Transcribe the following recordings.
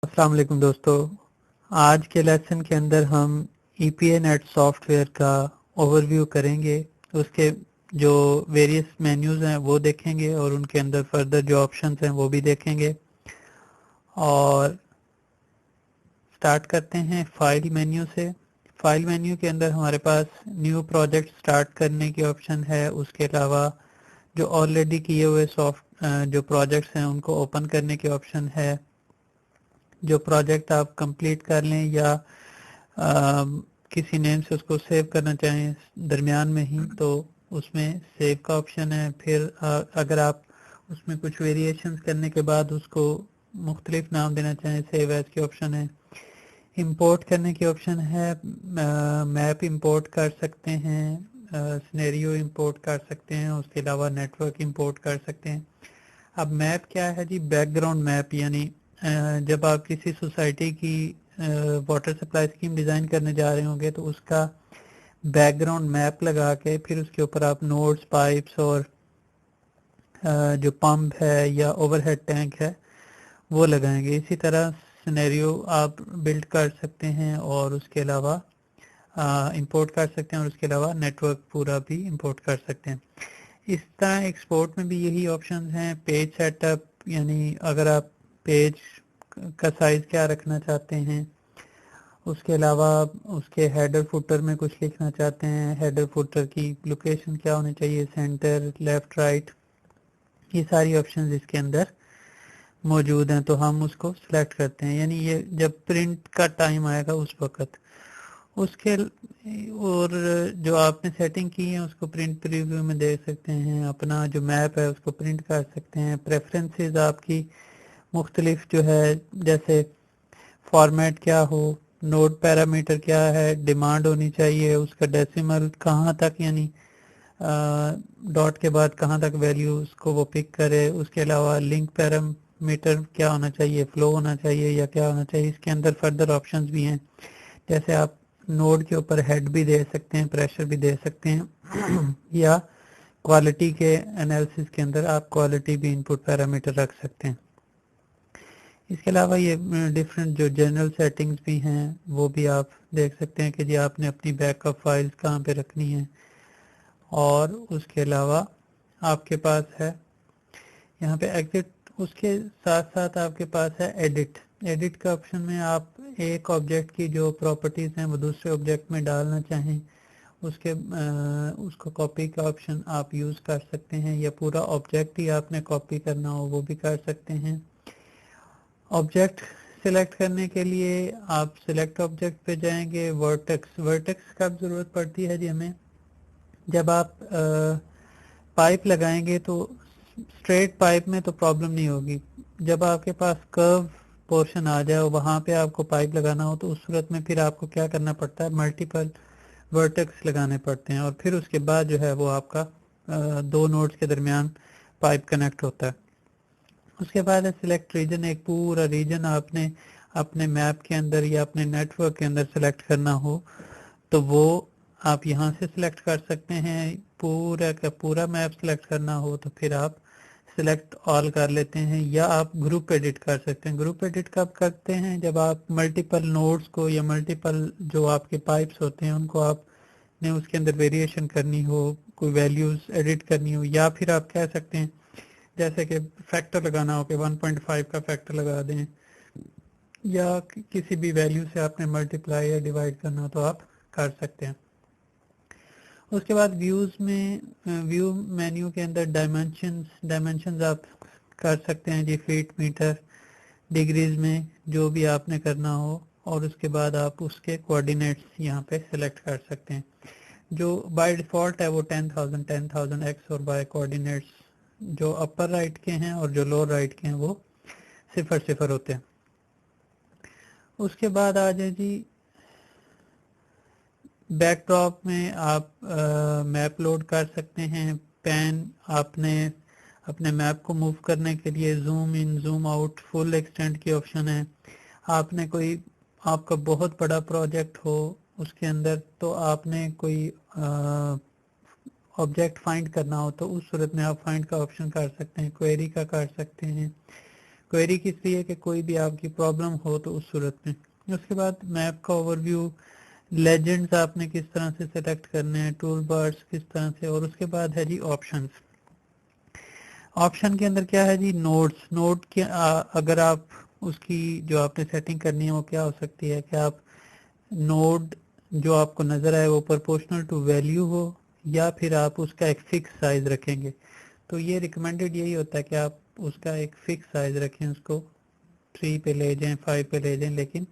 अस्सलाम वालेकुम दोस्तों। आज के लेसन के अंदर हम EPA नेट सॉफ्टवेयर का ओवरव्यू करेंगे। उसके जो वेरियस मेन्यूज़ हैं वो देखेंगे और उनके अंदर फर्दर जो ऑप्शंस हैं वो भी देखेंगे। और स्टार्ट करते हैं फाइल मेन्यू से। फाइल मेन्यू के अंदर हमारे पास न्यू प्रोजेक्ट स्टार्ट करने की ऑप्शन है। उसके अलावा जो ऑलरेडी किए हुए जो प्रोजेक्ट्स हैं उनको ओपन करने की ऑप्शन है। जो प्रोजेक्ट आप कंप्लीट कर लें या किसी नेम से उसको सेव करना चाहें दरमियान में ही, तो उसमें सेव का ऑप्शन है। फिर अगर आप उसमें कुछ वेरिएशंस करने के बाद उसको मुख्तलिफ नाम देना चाहें, सेव एज की ऑप्शन है। इंपोर्ट करने की ऑप्शन है। मैप इंपोर्ट कर सकते हैं, सिनेरियो इंपोर्ट कर सकते हैं, उसके अलावा नेटवर्क इंपोर्ट कर सकते हैं। अब मैप क्या है जी? बैकग्राउंड मैप, यानी जब आप किसी सोसाइटी की वाटर सप्लाई स्कीम डिज़ाइन करने जा रहे होंगे तो उसका बैकग्राउंड मैप लगा के फिर उसके ऊपर आप नोड्स, पाइप्स और जो पंप है या ओवरहेड टैंक है वो लगाएंगे। इसी तरह सिनेरियो आप बिल्ड कर सकते हैं और उसके अलावा इंपोर्ट कर सकते हैं और उसके अलावा नेटवर्क पूरा भी इंपोर्ट कर सकते हैं। इस तरह एक्सपोर्ट में भी यही ऑप्शंस हैं। पेज सेटअप, यानी अगर आप पेज का साइज़ क्या रखना चाहते हैं, उसके अलावा उसके हेडर फुटर में कुछ लिखना चाहते हैं, हेडर फुटर की लोकेशन क्या होनी चाहिए, सेंटर, लेफ़्ट, राइट, ये सारी ऑप्शंस इसके अंदर मौजूद हैं। तो हम उसको सिलेक्ट करते हैं, यानी ये जब प्रिंट का टाइम आएगा उस वक्त उसके और जो आपने सेटिंग की है उसको प्रिंट प्रीव्यू में देख सकते हैं। अपना जो मैप है उसको प्रिंट कर सकते हैं। प्रेफरेंसेस आपकी मुख्तलिफ जो है, जैसे फॉर्मेट क्या हो, नोड पैरामीटर क्या है, डिमांड होनी चाहिए, उसका डेसिमल कहाँ तक, यानी डॉट के बाद कहाँ तक वैल्यू उसको वो पिक करे। उसके अलावा लिंक पैरामीटर क्या होना चाहिए, फ्लो होना चाहिए या क्या होना चाहिए। इसके अंदर फर्दर ऑप्शंस भी हैं, जैसे आप नोड के ऊपर हेड भी दे सकते हैं, प्रेशर भी दे सकते हैं या क्वालिटी के एनालिसिस के अंदर आप क्वालिटी भी इनपुट पैरामीटर रख सकते हैं। इसके अलावा ये डिफरेंट जो जनरल सेटिंग्स भी हैं वो भी आप देख सकते हैं कि जी आपने अपनी बैकअप फाइल्स कहाँ पे रखनी है। और उसके अलावा आपके पास है यहाँ पे एग्जिट। उसके साथ साथ आपके पास है एडिट। एडिट का ऑप्शन में आप एक ऑब्जेक्ट की जो प्रॉपर्टीज़ हैं वो दूसरे ऑब्जेक्ट में डालना चाहें उसको कॉपी का ऑप्शन आप यूज़ कर सकते हैं, या पूरा ऑब्जेक्ट ही आपने कॉपी करना हो वो भी कर सकते हैं। ऑब्जेक्ट सिलेक्ट करने के लिए आप सिलेक्ट ऑब्जेक्ट पे जाएंगे। वर्टेक्स, वर्टेक्स कब ज़रूरत पड़ती है जी हमें? जब आप पाइप लगाएंगे तो स्ट्रेट पाइप में तो प्रॉब्लम नहीं होगी। जब आपके पास कर्व पोर्शन आ जाए और वहाँ पे आपको पाइप लगाना हो तो उस सूरत में फिर आपको क्या करना पड़ता है, मल्टीपल वर्टेक्स लगाने पड़ते हैं और फिर उसके बाद जो है वो आपका दो नोड्स के दरमियान पाइप कनेक्ट होता है। उसके बाद है सिलेक्ट रीजन। एक पूरा रीजन आपने अपने मैप के अंदर या अपने नेटवर्क के अंदर सेलेक्ट करना हो तो वो आप यहाँ से सिलेक्ट कर सकते हैं। पूरा का पूरा मैप सिलेक्ट करना हो तो फिर आप सिलेक्ट ऑल कर लेते हैं, या आप ग्रुप एडिट कर सकते हैं। ग्रुप एडिट कब करते हैं? जब आप मल्टीपल नोड्स को या मल्टीपल जो आपके पाइप्स होते हैं उनको आपने उसके अंदर वेरिएशन करनी हो, कोई वैल्यूज एडिट करनी हो, या फिर आप कह सकते हैं जैसे कि फैक्टर लगाना हो कि 1.5 का फैक्टर लगा दें, या किसी भी वैल्यू से आपने मल्टीप्लाई या डिवाइड करना हो तो आप कर सकते हैं। उसके बाद व्यूज़ में व्यू मेन्यू के अंदर डायमेंशंस आप कर सकते हैं जी, फीट, मीटर, डिग्रीज में जो भी आपने करना हो। और उसके बाद आप उसके कोऑर्डिनेट्स यहाँ पे सिलेक्ट कर सकते हैं। जो बाय डिफ़ॉल्ट है वो 10,000 एक्स और वाई कोऑर्डिनेट्स जो अपर राइट के हैं और जो लोअर राइट के हैं वो 0 होते हैं। उसके बाद आ जाए जी बैकड्रॉप में आप मैप लोड कर सकते हैं। पैन, आपने अपने मैप को मूव करने के लिए zoom in, zoom out, full extend की ऑप्शन है। आपने कोई आपका बहुत बड़ा प्रोजेक्ट हो उसके अंदर तो आपने कोई ऑब्जेक्ट फाइंड करना हो तो उस सूरत में आप फाइंड का ऑप्शन कर सकते हैं, क्वेरी का कर सकते हैं, क्वेरी किस लिए कि कोई भी आपकी प्रॉब्लम हो तो उस सूरत में। उसके बाद मैप का ओवरव्यू, लेजेंड्स आपने किस तरह से सेलेक्ट करने हैं, टूल बार्स किस तरह से, और उसके बाद है जी ऑप्शंस। ऑप्शन के अंदर क्या है जी, नोड्स। नोड के अगर आप उसकी जो आपने सेटिंग करनी है वो क्या हो सकती है कि आप नोड जो आपको नज़र आए वो प्रोपोर्शनल टू वैल्यू हो, या फिर आप उसका एक फिक्स साइज रखेंगे। तो ये रिकमेंडेड यही होता है कि आप उसका एक फिक्स साइज रखें, उसको 3 पे ले जाएं, 5 पे ले जाएं, लेकिन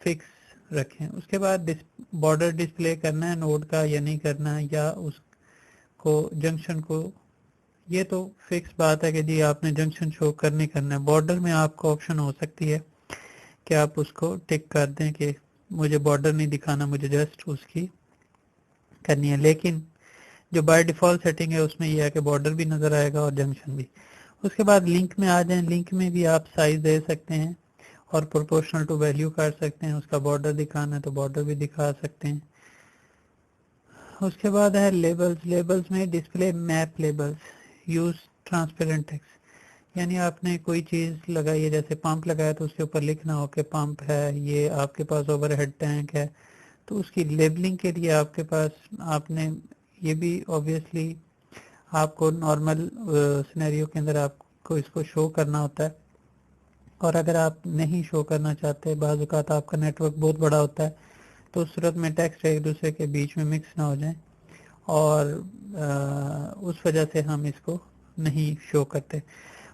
फिक्स रखें। उसके बाद बॉर्डर डिस्प्ले करना है नोड का या नहीं करना है, या उसको जंक्शन को, ये तो फिक्स बात है कि जी आपने जंक्शन शो करने करना है। बॉर्डर में आपको ऑप्शन हो सकती है कि आप उसको टिक कर दें कि मुझे बॉर्डर नहीं दिखाना, मुझे जस्ट उसकी करनी है। लेकिन जो बाय डिफ़ॉल्ट सेटिंग है उसमें यह है कि बॉर्डर भी नज़र आएगा और जंक्शन भी। उसके बाद लिंक में आ जाएं। लिंक में भी आप साइज दे सकते हैं और प्रोपोर्शनल टू वैल्यू कर सकते हैं। उसका बॉर्डर दिखाना है तो बॉर्डर भी दिखा सकते हैं। उसके बाद है लेबल्स। लेबल्स में display map labels, use transparent text, यानी आपने कोई चीज़ लगाई है, जैसे पंप लगाया तो उसके ऊपर लिखना हो कि पंप है, ये आपके पास ओवरहेड टैंक है, तो उसकी लेबलिंग के लिए आपके पास आपने ये भी ऑब्वियसली आपको नॉर्मल सिनेरियो के अंदर आपको इसको शो करना होता है। और अगर आप नहीं शो करना चाहते, बाज़ औक़ात आपका नेटवर्क बहुत बड़ा होता है, तो उस सूरत में टेक्स्ट एक दूसरे के बीच में मिक्स ना हो जाए, और उस वजह से हम इसको नहीं शो करते।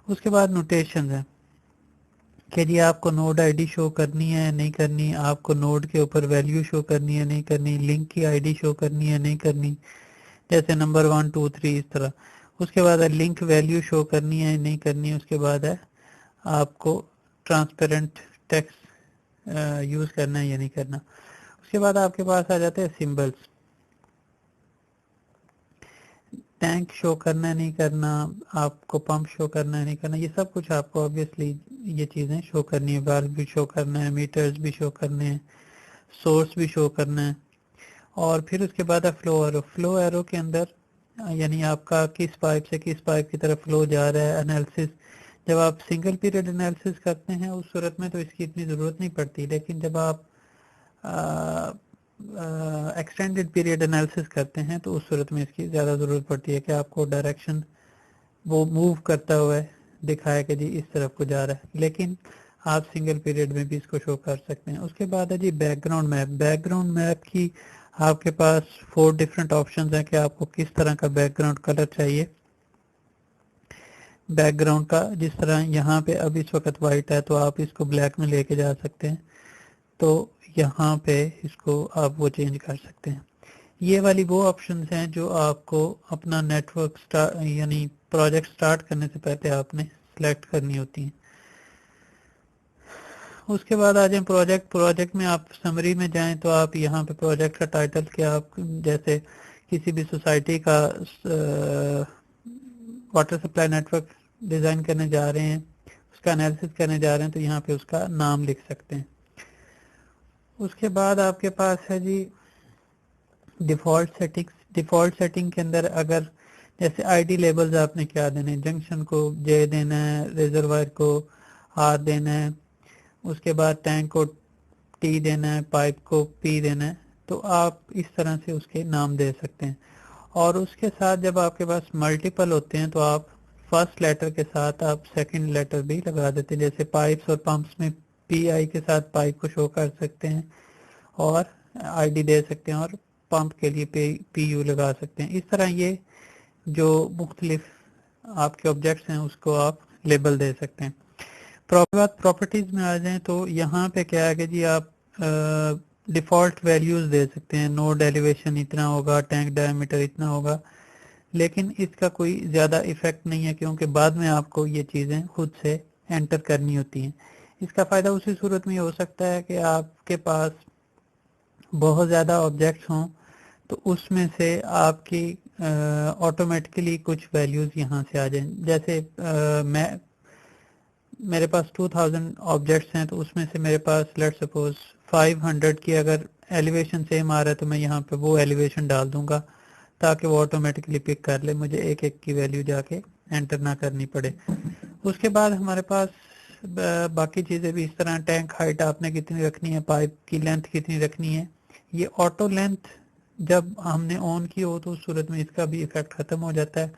उसके बाद नोटेशन है कि जी आपको नोड आईडी शो करनी है नहीं करनी, आपको नोड के ऊपर वैल्यू शो करनी है नहीं करनी, लिंक की आईडी शो करनी है नहीं करनी, जैसे नंबर 1 2 3 इस तरह। उसके बाद है लिंक वैल्यू शो करनी है नहीं करनी। उसके बाद है आपको ट्रांसपेरेंट टेक्स्ट यूज़ करना है या नहीं करना। उसके बाद आपके पास आ जाते हैं सिंबल्स। टैंक शो करना है नहीं करना, आपको पंप शो करना है नहीं करना, ये सब कुछ आपको ऑब्वियसली ये चीज़ें शो करनी है। वाल्व भी शो करना है, मीटर्स भी शो करने हैं, सोर्स भी शो करना है। और फिर उसके बाद है फ्लो एरो। फ्लो एरो के अंदर यानी आपका किस पाइप से किस पाइप की तरफ फ्लो जा रहा है। एनालिसिस, जब आप सिंगल पीरियड एनालिसिस करते हैं उस सूरत में तो इसकी इतनी ज़रूरत नहीं पड़ती, लेकिन जब आप एक्सटेंडेड पीरियड एनालिसिस करते हैं तो उस सूरत में इसकी ज़्यादा ज़रूरत पड़ती है कि आपको डायरेक्शन वो मूव करता हुआ दिखाया कि जी इस तरफ को जा रहा है, लेकिन आप सिंगल पीरियड में भी इसको शो कर सकते हैं। उसके बाद है जी बैकग्राउंड मैप। बैकग्राउंड मैप की आपके पास 4 डिफरेंट ऑप्शंस हैं कि आपको किस तरह का बैकग्राउंड कलर चाहिए। बैकग्राउंड का जिस तरह यहाँ पे अब इस वक्त वाइट है तो आप इसको ब्लैक में लेके जा सकते हैं, तो यहाँ पे इसको आप वो चेंज कर सकते हैं। ये वाली वो ऑप्शंस हैं जो आपको अपना नेटवर्क यानी प्रोजेक्ट स्टार्ट करने से पहले आपने सेलेक्ट करनी होती हैं। उसके बाद आ जाए प्रोजेक्ट। प्रोजेक्ट में आप समरी में जाएं तो आप यहाँ पे प्रोजेक्ट का टाइटल क्या, आप जैसे किसी भी सोसाइटी का वाटर सप्लाई नेटवर्क डिज़ाइन करने जा रहे हैं, उसका एनालिसिस करने जा रहे हैं, तो यहाँ पे उसका नाम लिख सकते हैं। उसके बाद आपके पास है जी डिफ़ॉल्ट सेटिंग्स। डिफ़ॉल्ट सेटिंग के अंदर अगर जैसे आईडी लेबल्स आपने क्या देने, जंक्शन को जे देना है, रिजर्वायर को आर देना है, उसके बाद टैंक को टी देना है, पाइप को पी देना है, तो आप इस तरह से उसके नाम दे सकते हैं। और उसके साथ जब आपके पास मल्टीपल होते हैं तो आप फर्स्ट लेटर के साथ आप सेकंड लेटर भी लगा देते हैं, जैसे पाइप्स और पंप्स में पी आई के साथ पाइप को शो कर सकते हैं और आईडी दे सकते हैं, और पंप के लिए पी यू लगा सकते हैं। इस तरह ये जो मुख्तलिफ आपके ऑब्जेक्ट्स हैं उसको आप लेबल दे सकते हैं। प्रॉपर्टीज में आ जाएं तो यहाँ पे क्या है कि जी आप डिफ़ॉल्ट वैल्यूज़ दे सकते हैं। नोड एलिवेशन इतना होगा, टैंक डायमीटर इतना होगा, लेकिन इसका कोई ज़्यादा इफेक्ट नहीं है क्योंकि बाद में आपको ये चीज़ें खुद से एंटर करनी होती हैं। इसका फ़ायदा उसी सूरत में हो सकता है कि आपके पास बहुत ज़्यादा ऑब्जेक्ट्स हों तो उसमें से आपकी ऑटोमेटिकली कुछ वैल्यूज़ यहाँ से आ जाएं। जैसे मेरे पास 2000 ऑब्जेक्ट्स हैं तो उसमें से मेरे पास लेट्स सपोज 500 की अगर एलिवेशन सेम आ रहा है तो मैं यहाँ पे वो एलिवेशन डाल दूंगा ताकि वो ऑटोमेटिकली पिक कर ले, मुझे एक एक की वैल्यू जाके एंटर ना करनी पड़े। उसके बाद हमारे पास बाकी चीज़ें भी इस तरह, टैंक हाइट आपने कितनी रखनी है, पाइप की लेंथ कितनी रखनी है। ये ऑटो लेंथ जब हमने ऑन की हो तो उस सूरत में इसका भी इफेक्ट ख़त्म हो जाता है,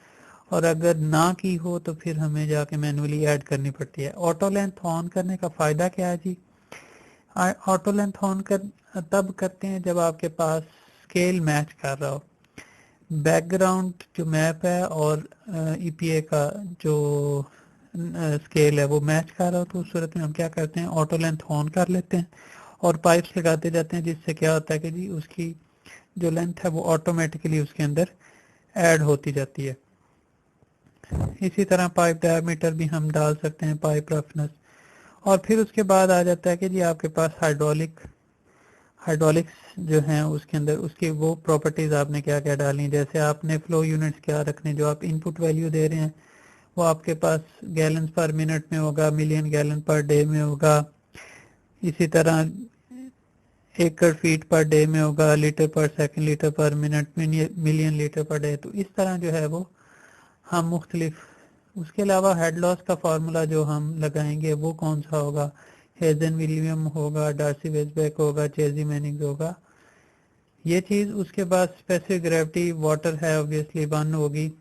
और अगर ना की हो तो फिर हमें जाके मैनुअली ऐड करनी पड़ती है। ऑटो लेंथ ऑन करने का फ़ायदा क्या है जी? ऑटो लेंथ ऑन कर तब करते हैं जब आपके पास स्केल मैच कर रहा हो, बैकग्राउंड जो मैप है और ईपीए का जो स्केल है वो मैच कर रहा हो, तो उस सूरत में हम क्या करते हैं, ऑटो लेंथ ऑन कर लेते हैं और पाइप्स लगाते जाते हैं, जिससे क्या होता है कि जी उसकी जो लेंथ है वो ऑटोमेटिकली उसके अंदर ऐड होती जाती है। इसी तरह पाइप डायमीटर भी हम डाल सकते हैं, पाइप रफनेस, और फिर उसके बाद आ जाता है कि जी आपके पास हाइड्रोलिक्स जो हैं उसके अंदर उसकी वो प्रॉपर्टीज़ आपने क्या क्या डालनी, जैसे आपने फ्लो यूनिट्स क्या रखने, जो आप इनपुट वैल्यू दे रहे हैं वो आपके पास गैलन पर मिनट में होगा, मिलियन गैलन पर डे में होगा, इसी तरह एकड़ फीट पर डे में होगा, लीटर पर सेकंड, लीटर पर minute, million litre per day. तो इस तरह जो है वो हम मुख्तलिफ, उसके अलावा हेड लॉस का फार्मूला जो हम लगाएंगे वो कौन सा होगा, हेजन विलियम होगा, डार्सी वेसबैक होगा, चेजी मैनिंग्स होगा, ये चीज़। उसके बाद स्पेसिफिक ग्रेविटी वाटर है ऑब्वियसली 1 होगी।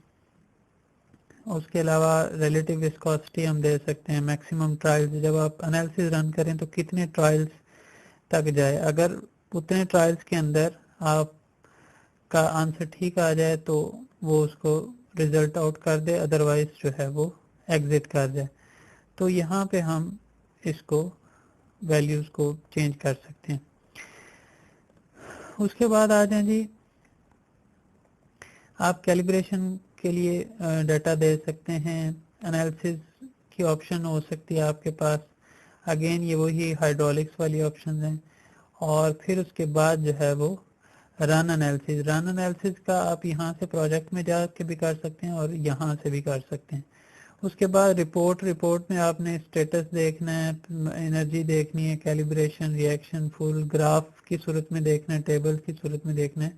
उसके अलावा रिलेटिव विस्कोसिटी हम दे सकते हैं, मैक्सिमम ट्रायल्स, जब आप एनालिसिस रन करें तो कितने ट्रायल्स तक जाए, अगर उतने ट्रायल्स के अंदर आपका आंसर ठीक आ जाए तो वो उसको रिजल्ट आउट कर दे, अदरवाइज जो है वो एग्जिट कर जाए। तो यहाँ पे हम इसको वैल्यूज़ को चेंज कर सकते हैं। उसके बाद आ जाए जी, आप कैलिब्रेशन के लिए डाटा दे सकते हैं, एनालिसिस की ऑप्शन हो सकती है आपके पास, अगेन ये वही हाइड्रोलिक्स वाली ऑप्शन हैं। और फिर उसके बाद जो है वो रन एनालिसिस का आप यहाँ से प्रोजेक्ट में जा के भी कर सकते हैं और यहाँ से भी कर सकते हैं। उसके बाद रिपोर्ट में आपने स्टेटस देखना है, एनर्जी देखनी है, कैलिब्रेशन, रिएक्शन, फुल ग्राफ की सूरत में देखना है, टेबल की सूरत में देखना है।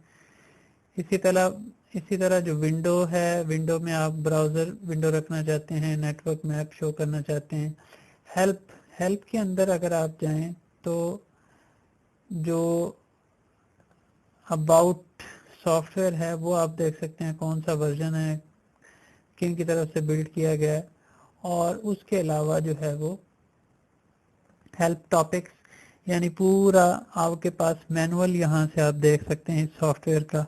इसी तरह जो विंडो है, विंडो में आप ब्राउज़र विंडो रखना चाहते हैं, नेटवर्क मैप शो करना चाहते हैं। हेल्प के अंदर अगर आप जाएं तो जो अबाउट सॉफ्टवेयर है वो आप देख सकते हैं कौन सा वर्जन है, किन की तरफ से बिल्ड किया गया है। और उसके अलावा जो है वो हेल्प टॉपिक्स, यानी पूरा आपके पास मैनुअल यहाँ से आप देख सकते हैं इस सॉफ्टवेयर का,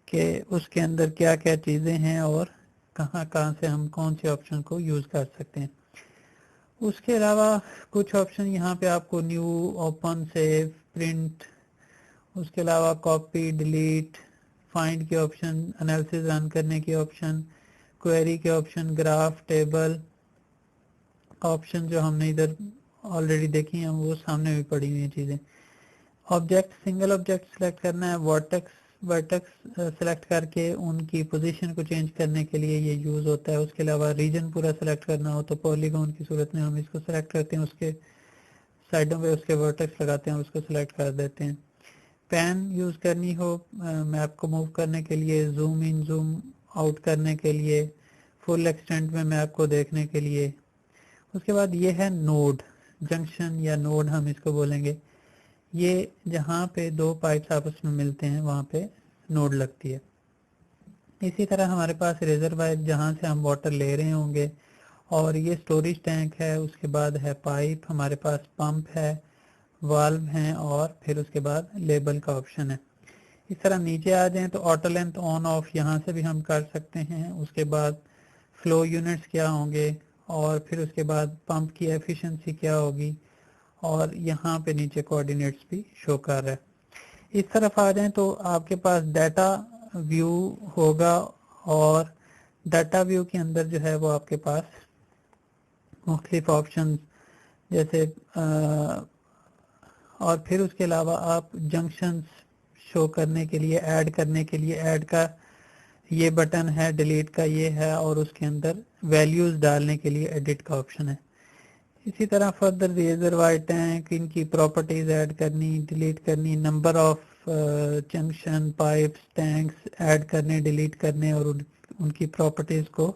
कि उसके अंदर क्या क्या चीज़ें हैं और कहाँ कहाँ से हम कौन से ऑप्शन को यूज़ कर सकते हैं। उसके अलावा कुछ ऑप्शन यहाँ पे आपको न्यू, ओपन, सेव, प्रिंट, उसके अलावा कॉपी, डिलीट, फाइंड के ऑप्शन, एनालिसिस रन करने के ऑप्शन, क्वेरी के ऑप्शन, ग्राफ, टेबल ऑप्शन जो हमने इधर ऑलरेडी देखी हैं वो सामने भी पड़ी हुई हैं चीज़ें। ऑब्जेक्ट, सिंगल ऑब्जेक्ट सेलेक्ट करना है, वर्टेक्स सेलेक्ट करके उनकी पोजीशन को चेंज करने के लिए ये यूज़ होता है। उसके अलावा रीजन पूरा सेलेक्ट करना हो तो पॉलीगॉन की सूरत में हम इसको सेलेक्ट करते हैं, उसके साइडों पे उसके वर्टेक्स लगाते हैं, उसको सेलेक्ट कर देते हैं। पैन यूज़ करनी हो मैप को मूव करने के लिए, जूम इन जूम आउट करने के लिए, फुल एक्सटेंट में मैप को देखने के लिए। उसके बाद ये है नोड, जंक्शन या नोड हम इसको बोलेंगे, ये जहाँ पे दो पाइप्स आपस में मिलते हैं वहाँ पे नोड लगती है। इसी तरह हमारे पास रिजर्वायर जहाँ से हम वाटर ले रहे होंगे, और ये स्टोरेज टैंक है, उसके बाद है पाइप, हमारे पास पंप है, वाल्व हैं, और फिर उसके बाद लेबल का ऑप्शन है। इस तरह नीचे आ जाएं तो ऑटो लेंथ ऑन ऑफ यहाँ से भी हम कर सकते हैं। उसके बाद फ्लो यूनिट्स क्या होंगे, और फिर उसके बाद पंप की एफिशिएंसी क्या होगी, और यहाँ पे नीचे कोऑर्डिनेट्स भी शो कर रहा है। इस तरफ आ जाएं तो आपके पास डाटा व्यू होगा, और डाटा व्यू के अंदर जो है वो आपके पास मुख्तलिफ ऑप्शन, जैसे और फिर उसके अलावा आप जंक्शंस शो करने के लिए, ऐड करने के लिए ऐड का ये बटन है, डिलीट का ये है, और उसके अंदर वैल्यूज़ डालने के लिए एडिट का ऑप्शन है। इसी तरह फर्दर रिजर्वायर टैंक, इनकी प्रॉपर्टीज़ ऐड करनी, डिलीट करनी, number of junction, pipes, tanks add करने, डिलीट करने, और उनकी प्रॉपर्टीज़ को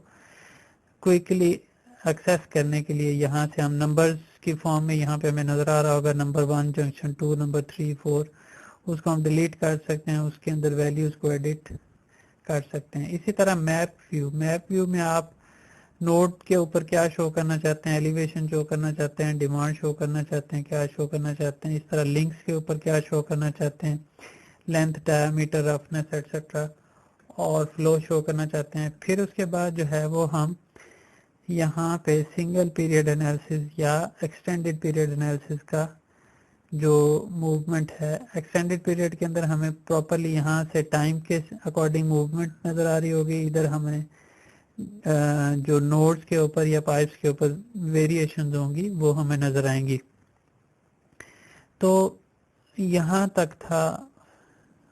क्विकली ایکسیس کرنے کے لیے یہاں سے ہم نمبرز کی فارم میں یہاں پہ ہمیں نظر آ رہا ہوگا نمبر 1 جنکشن 2 نمبر 3 4 اس کو ہم ڈیلیٹ کر سکتے ہیں, اس کے اندر ویلیوز کو ایڈٹ کر سکتے ہیں. اسی طرح میپ ویو میں آپ نوڈ کے اوپر کیا شو کرنا چاہتے ہیں, ایلیویشن شو کرنا چاہتے ہیں, ڈیمانڈ شو کرنا چاہتے ہیں, کیا شو کرنا چاہتے ہیں, اس طرح لنکس کے اوپر کیا شو کرنا چاہتے ہیں, لینتھ, ڈایامیٹر, رفنس ایٹسٹرا, اور فلو شو کرنا چاہتے ہیں. پھر اس کے بعد جو ہے وہ ہم یہاں پہ سنگل پیریڈ انالیسس یا ایکسٹینڈڈ پیریڈ انالیسس کا جو موومنٹ ہے, ایکسٹینڈڈ پیریڈ کے اندر ہمیں پراپرلی یہاں سے ٹائم کے اکارڈنگ موومنٹ نظر آ رہی ہوگی, ادھر ہمیں جو نوڈز کے اوپر یا پائپس کے اوپر ویریشنز ہوں گی وہ ہمیں نظر آئیں گی. تو یہاں تک تھا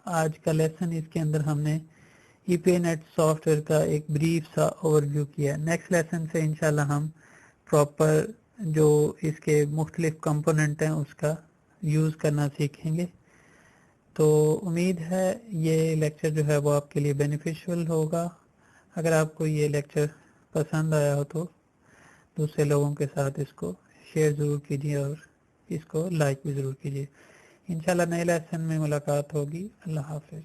آج کا لیسن. اس کے اندر ہم نے ای پی نیٹ سافٹ ویئر کا ایک بریف سا اوور ویو کیا. نیکسٹ لیسن سے انشاءاللہ ہم پراپر جو اس کے مختلف کمپوننٹ ہیں اس کا یوز کرنا سیکھیں گے. تو امید ہے یہ لیکچر جو ہے وہ آپ کے لیے بینیفیشول ہوگا. اگر آپ کو یہ لیکچر پسند آیا ہو تو دوسرے لوگوں کے ساتھ اس کو شیئر ضرور کیجیے اور اس کو لائک بھی ضرور کیجیے. انشاءاللہ نئے لیسن میں ملاقات ہوگی. اللہ حافظ.